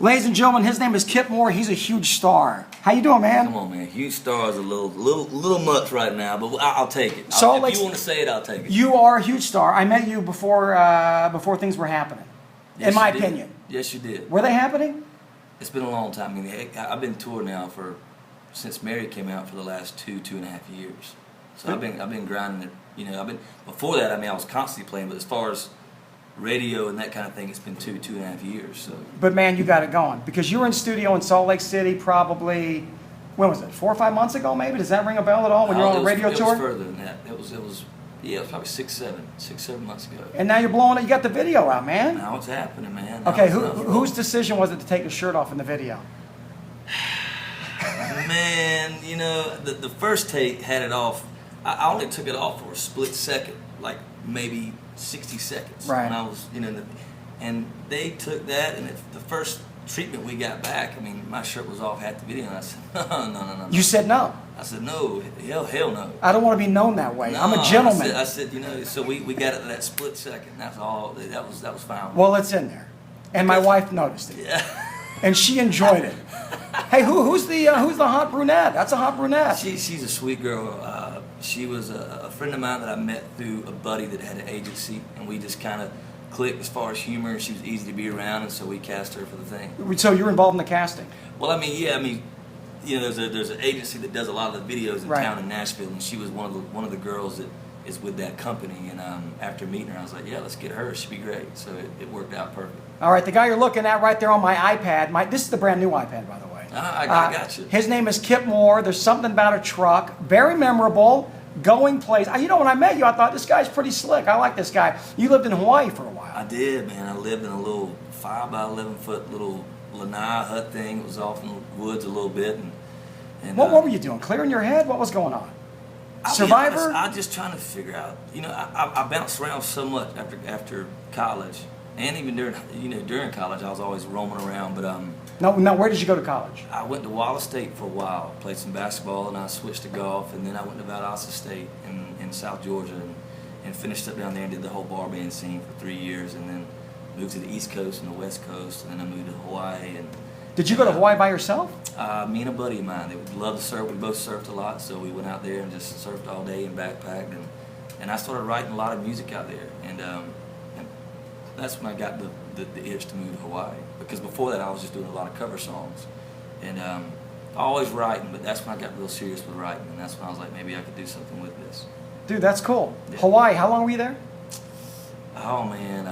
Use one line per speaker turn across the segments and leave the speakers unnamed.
Ladies and gentlemen, his name is Kip Moore. He's a huge star. How you doing, man?
Come on, man. Huge star is a little much right now, but I'll take it.
So,
if you want to say it, I'll take it.
You are a huge star. I met you before things were happening,
Yes,
in my
you did.
opinion.
Yes, you did.
Were they happening?
It's been a long time. I mean, heck, I've been touring now since Mary came out for the last 2.5 years. So I've been grinding it. You know, before that. I mean, I was constantly playing, but as far as radio and that kind of thing, it's been 2.5 years. So.
But man, you got it going because you were in studio in Salt Lake City probably. When was it? 4 or 5 months ago, maybe. Does that ring a bell at all? When you're on a radio tour?
It was further than that. It was probably 6-7 months ago.
And now you're blowing it. You got the video out, man.
Now it's happening, man.
Okay, whose decision was it to take the shirt off in the video?
Man, you know, the first take had it off. I only took it off for a split second, like maybe 60 seconds.
Right.
When I was, and they took that, and the first treatment we got back, I mean, my shirt was off half the video, and I said, no.
You said no.
I said, no, hell no.
I don't want to be known that way.
No,
I'm a gentleman.
I said, so we got it that split second. That's all. That was fine.
Well, it's in there, and my wife noticed it.
Yeah.
And she enjoyed it. Hey, who's the hot brunette? That's a hot brunette.
She's a sweet girl. She was a friend of mine that I met through a buddy that had an agency, and we just kind of clicked as far as humor. She was easy to be around, and so we cast her for the thing.
So you're involved in the casting?
Well, I mean, there's an agency that does a lot of the videos in town in Nashville, and she was one of the girls that is with that company. And after meeting her, I was like, yeah, let's get her. She'd be great. So it worked out perfect.
All right, the guy you're looking at right there on my iPad. This is the brand new iPad, by the way.
I got you.
His name is Kip Moore. There's something about a truck. Very memorable. Going place. When I met you, I thought this guy's pretty slick. I like this guy. You lived in Hawaii for a while.
I did, man. I lived in a little 5 by 11 foot little lanai hut thing. It was off in the woods a little bit. And
what were you doing? Clearing your head? What was going on? Survivor?
I was just trying to figure out. I bounced around so much after college, and even during college, I was always roaming around. But
No, where did you go to college?
I went to Wallace State for a while, played some basketball, and I switched to golf, and then I went to Valdosta State in South Georgia, and finished up down there and did the whole bar band scene for 3 years, and then moved to the East Coast and the West Coast, and then I moved to Hawaii. And
did you go to Hawaii by yourself?
Me and a buddy of mine. They would love to surf. We both surfed a lot, so we went out there and just surfed all day and backpacked, and I started writing a lot of music out there, and that's when I got the itch to move to Hawaii, because before that I was just doing a lot of cover songs, and always writing, but that's when I got real serious with writing, and that's when I was like, maybe I could do something with this.
Dude, that's cool.
Yeah.
Hawaii, how long were you there?
Oh man,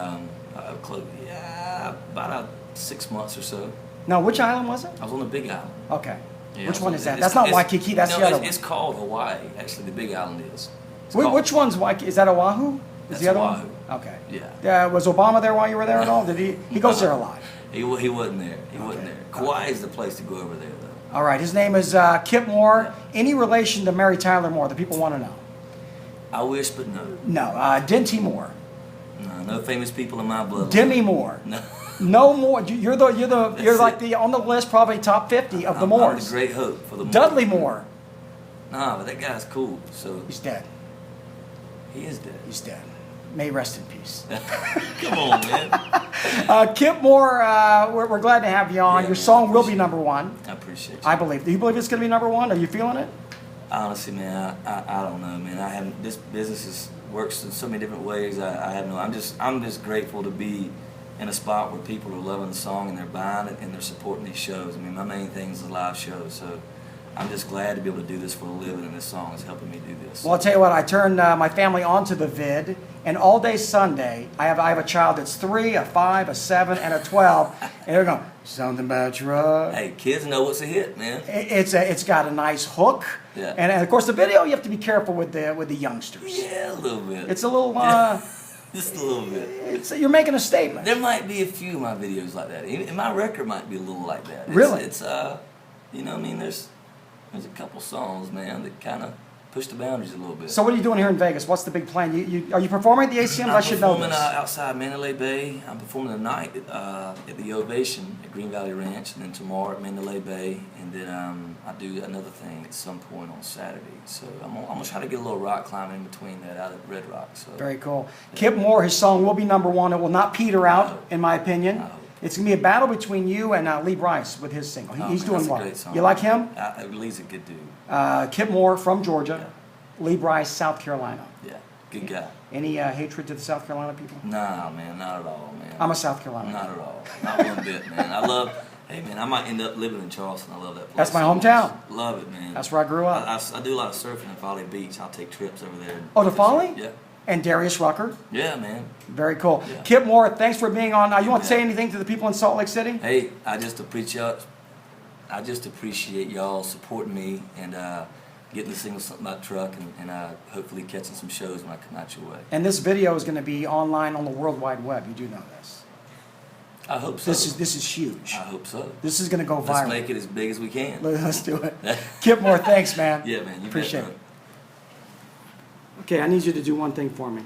about 6 months or so.
Now, which island was it?
I was on the Big Island.
Okay.
Yeah,
Which one is that? That's not Waikiki, that's the other one.
It's called Hawaii, actually. The Big Island is.
Which one's Waikiki? Is that Oahu?
That's
the other
Oahu.
one? Okay.
Yeah.
Was Obama there while you were there at all? Did he goes there a lot.
He wasn't there. He wasn't there. Kauai is the place to go over there, though.
All right. His name is Kip Moore. Any relation to Mary Tyler Moore? The people want to know.
I wish, but no.
No. Dinty Moore.
No famous people in my bloodline.
Demi Moore.
No.
No more. You're like on the list, probably top 50 of the Moores.
I'm the great hope for the Moore.
Dudley Moore.
Nah, but that guy's cool. So
He's dead.
he is dead.
He's dead. May he rest in peace.
Come on, man.
Kip Moore, we're glad to have you on.
Yeah,
Your
man,
song will be #1.
I appreciate you.
I believe. Do you believe it's going to be #1? Are you feeling it?
Honestly, man, I don't know, man. I haven't. This business works in so many different ways. I have no. I'm just grateful to be in a spot where people are loving the song and they're buying it and they're supporting these shows. I mean, my main thing is the live shows, so I'm just glad to be able to do this for a living, and this song is helping me do this.
Well, I'll tell you what. I turned my family onto the vid, and all day Sunday, I have a child that's 3, a 5, a 7, and a 12, and they're going something about truck.
Hey, kids know what's a hit, man.
It's got a nice hook,
Yeah.
and of course the video you have to be careful with the youngsters.
Yeah, a little bit.
It's a little.
Just a little bit.
You're making a statement.
There might be a few of my videos like that. And my record might be a little like that.
Really?
It's I mean, there's a couple songs, man, that kind of push the boundaries a little bit.
So what are you doing here in Vegas? What's the big plan? Are you performing at the ACMs? I should know this.
I'm performing outside Mandalay Bay. I'm performing tonight at the Ovation at Green Valley Ranch, and then tomorrow at Mandalay Bay, and then I do another thing at some point on Saturday. So I'm gonna try to get a little rock climbing in between that out at Red Rock. So
Very cool. Kip Moore, his song will be #1. It will not peter out, in my opinion. It's going to be a battle between you and Lee Bryce with his single. He's
man,
doing
that's a
well.
great song.
You like him?
Lee's a good dude.
Kip Moore from Georgia. Lee Bryce, South Carolina.
Yeah, good guy.
Any hatred to the South Carolina people?
Nah, man, not at all, man.
I'm a South Carolina.
Not at all. Not one bit, man. Hey, man, I might end up living in Charleston. I love that place.
That's my hometown.
Love it, man.
That's where I grew up.
I do a lot of surfing in Folly Beach. I'll take trips over there.
Oh, to Folly?
Yeah.
And Darius Rucker.
Yeah, man.
Very cool.
Yeah.
Kip Moore, thanks for being on. You want to
man.
say anything to the people in Salt Lake City?
Hey, I just appreciate y'all supporting me and getting the single Something About Truck and hopefully catching some shows when I come out your way.
And this video is going to be online on the World Wide Web. You do know this.
I hope so.
This is huge.
I hope so.
This is going to go viral.
Let's make it as big as we can.
Let's do it. Kip Moore, thanks, man.
Yeah, man. You
Appreciate
bet,
it. Okay, I need you to do one thing for me.